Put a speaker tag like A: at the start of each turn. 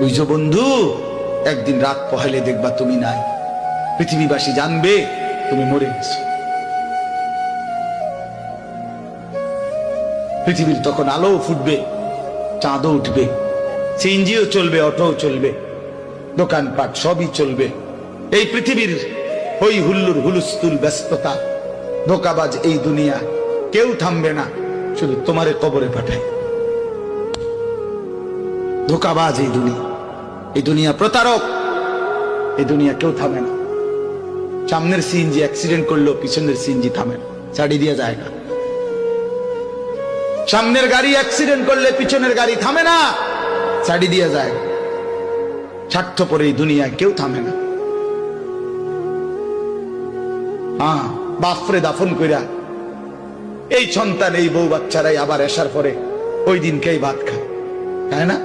A: বুঝছো বন্ধু, একদিন রাত পহেলে দেখবা তুমি নাই, পৃথিবীবাসী জানবে তুমি মরে গেছো। পৃথিবীর তখন আলো ফুটবে, চাঁদও উঠবে, সিএনজিও চলবে, অটোও চলবে, দোকানপাট সবই চলবে। এই পৃথিবীর হই হুল্লুর হুলুস্থুল ব্যস্ততা, ধোকাবাজ এই দুনিয়া, কেউ থামবে না, শুধু তোমারে কবরে পাঠায়। ধোকাবাজ এই দুনিয়া, এই দুনিয়া প্রতারক, এই দুনিয়া কেউ থামে না। সামনের সিএনজি অ্যাক্সিডেন্ট করলো, পিছনের সিএনজি থামে না, ছাড়ি দিয়ে যায় না। সামনের গাড়ি অ্যাক্সিডেন্ট করলে পিছনের গাড়ি থামে না, ছাড়ি দিয়ে যায়। স্বার্থপর এই দুনিয়ায় কেউ থামে না। হ্যাঁ, বাপরে দাফন কইরা এই সন্তান, এই বউ বাচ্চারাই আবার আসার পরে ওই দিনকেই ভাত খায়, তাই না?